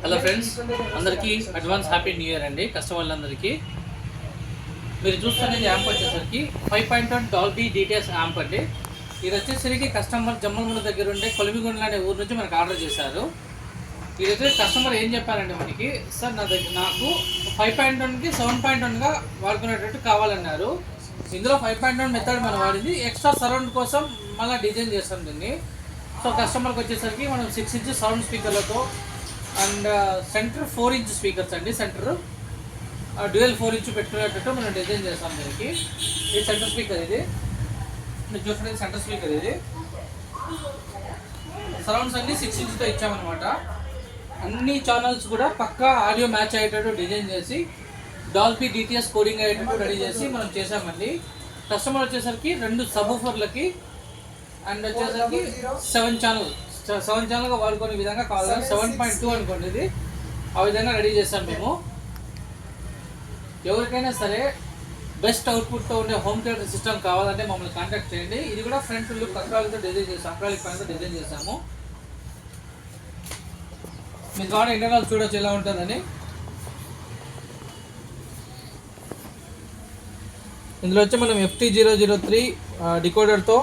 Hello friends, అందరికీ advance happy new year అండి. కస్టమర్లందరికీ మీరు చూస్తున్నది యాంప్ వచ్చేసరికి 5.1 డాల్బీ డిటిఎస్ యాంప్ అండి. ఇది వచ్చేసరికి కస్టమర్ జమ్మలమూడి దగ్గర ఉండే కొలిమిగుండ్ల అనే ఊరు నుంచి మనకు ఆర్డర్ చేశారు. ఇదైతే కస్టమర్ ఏం చెప్పారంటే మనకి, సార్ నాకు 5.1కి 7.1గా వాడుకునేటట్టు కావాలన్నారు. ఇందులో 5.1 మెథడ్ మనం వాడింది. ఎక్స్ట్రా సరౌండ్ కోసం మళ్ళీ డిజైన్ చేస్తాం దీన్ని. సో కస్టమర్కి వచ్చేసరికి మనం 6 ఇంచ్ సౌండ్ స్పీకర్లతో అండ్ సెంటర్ 4 ఇంచ్ స్పీకర్స్ అండి. సెంటర్ డ్యూయల్ 4 ఇంచ్ పెట్టుకునేటట్టు మనం డిజైన్ చేస్తాం దీనికి. ఇది సెంటర్ స్పీకర్, ఇది మీరు చూసుకునేది సెంటర్ స్పీకర్. ఇది సరౌండ్స్ అన్ని 6 ఇంచ్తో ఇచ్చామన్నమాట. అన్ని ఛానల్స్ కూడా పక్కా ఆడియో మ్యాచ్ అయ్యేటట్టు డిజైన్ చేసి డాల్బీ డిటిఎస్ కోడింగ్ అయ్యేటట్టు రెడీ చేసి మనం చేసామండి. కస్టమర్ వచ్చేసరికి 2 సబ్‌వూఫర్లకి అండ్ వచ్చేసరికి 7 ఛానల్గా వాడుకునే విధంగా కావాలి. 7.2 అనుకోండి, ఇది ఆ విధంగా రెడీ చేస్తాం మేము. ఎవరికైనా సరే బెస్ట్ అవుట్పుట్తో ఉండే హోమ్ థియేటర్ సిస్టమ్ కావాలంటే మమ్మల్ని కాంటాక్ట్ చేయండి. ఇది కూడా ఫ్రంట్ లుక్ అక్రాలిక్తో డిజైన్ చేసాం, అక్రాలిక్ ప్యాన్తో డిజైన్ చేసాము. మీ ద్వారా ఇంటర్నల్ చూడొచ్చు ఎలా ఉంటుందని. ఇందులో వచ్చి మనం FT003 డికోడర్తో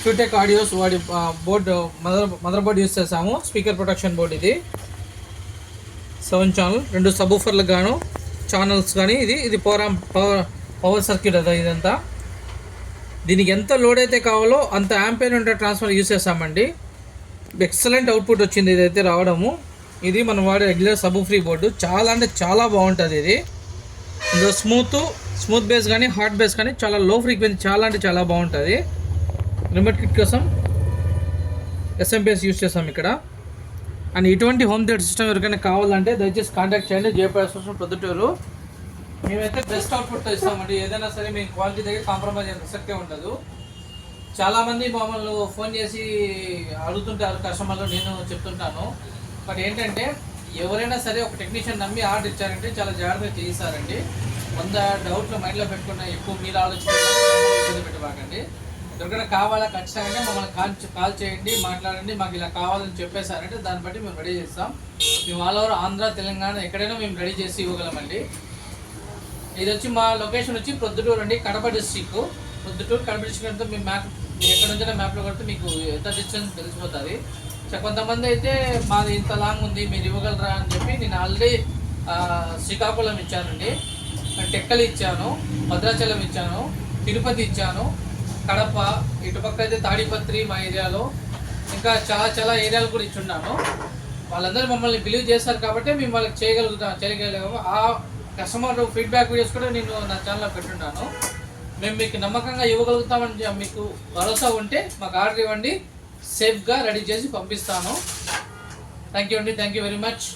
ఫ్యూటెక్ ఆడియోస్ వాడి బోర్డు మదర్ బోర్డ్ యూస్ చేసాము. స్పీకర్ ప్రొటెక్షన్ బోర్డ్ ఇది. 7 ఛానల్, 2 సబ్‌వూఫర్లకు గాను ఛానల్స్ కానీ ఇది పవర్ సర్క్యూట్ అదా ఇదంతా. దీనికి ఎంత లోడ్ అయితే కావాలో అంత యాంపైర్ ఉంటే ట్రాన్స్ఫర్ యూస్ చేసామండి. ఎక్సలెంట్ అవుట్పుట్ వచ్చింది ఇదైతే రావడము. ఇది మనం వాడే రెగ్యులర్ సబ్‌వూఫర్ బోర్డు. చాలా అంటే చాలా బాగుంటుంది ఇది. ఇందులో స్మూత్ బేస్ కానీ హార్డ్ బేస్ కానీ చాలా లో ఫ్రీక్వెన్సీ చాలా అంటే చాలా బాగుంటుంది. రిమోట్ కిట్ కోసం SMP యూస్ చేస్తాం ఇక్కడ. అండ్ ఇటువంటి హోమ్ థియేటర్ సిస్టమ్ ఎవరికైనా కావాలంటే దయచేసి కాంటాక్ట్ చేయండి. జయప్రకాష్ ప్రొద్దుటూరు. మేమైతే బెస్ట్ అవుట్పుట్తో ఇస్తామండి. ఏదైనా సరే మేము క్వాలిటీ దగ్గర కాంప్రమైజ్ అయ్యే ప్రసక్తే ఉండదు. చాలామంది మమ్మల్ని ఫోన్ చేసి అడుగుతుంటారు కస్టమర్లు, నేను చెప్తుంటాను. బట్ ఏంటంటే ఎవరైనా సరే ఒక టెక్నీషియన్ నమ్మి ఆర్డర్ ఇచ్చారంటే చాలా జాగ్రత్తగా చేయిస్తారండి. 100 డౌట్లు మైండ్లో పెట్టుకున్న ఎక్కువ మీరు ఆలోచించి పెట్టబాకండి. ఎవరికైనా కావాలా ఖచ్చితంగా మమ్మల్ని కాల్ చేయండి, మాట్లాడండి. మాకు ఇలా కావాలని చెప్పేశారంటే దాన్ని బట్టి మేము రెడీ చేస్తాం. మేము ఆల్ ఓవర్ ఆంధ్ర, తెలంగాణ ఎక్కడైనా మేము రెడీ చేసి ఇవ్వగలమండి. ఇది వచ్చి మా లొకేషన్ వచ్చి ప్రొద్దుటూరు అండి, కడప డిస్ట్రిక్ట్. ప్రొద్దుటూరు కడప డిస్ట్రిక్ట్ అంటే మీ మ్యాప్ ఎక్కడ నుంచైనా మ్యాప్లో కొడితే మీకు ఎంత డిస్టెన్స్ తెలిసిపోతుంది. కొంతమంది అయితే మాది ఇంత లాంగ్ ఉంది మీరు ఇవ్వగలరా అని చెప్పి నేను ఆల్రెడీ శ్రీకాకుళం ఇచ్చానండి, టెక్కలి ఇచ్చాను, భద్రాచలం ఇచ్చాను, తిరుపతి ఇచ్చాను, కడప, ఇటుపక్క అయితే తాడిపత్రి మా ఏరియాలో, ఇంకా చాలా ఏరియాలు కూడా ఇచ్చున్నాను. వాళ్ళందరూ మమ్మల్ని బిలీవ్ చేస్తారు కాబట్టి మేము వాళ్ళకి చేయగలిగాము. ఆ కస్టమర్ ఫీడ్బ్యాక్ వీడియోస్ కూడా నేను నా ఛానల్లో పెట్టున్నాను. మేము మీకు నమ్మకంగా ఇవ్వగలుగుతామని మీకు భరోసా ఉంటే మాకు ఆర్డర్ ఇవ్వండి, సేఫ్గా రెడీ చేసి పంపిస్తాను. థ్యాంక్ యూ అండి, థ్యాంక్ యూ వెరీ మచ్.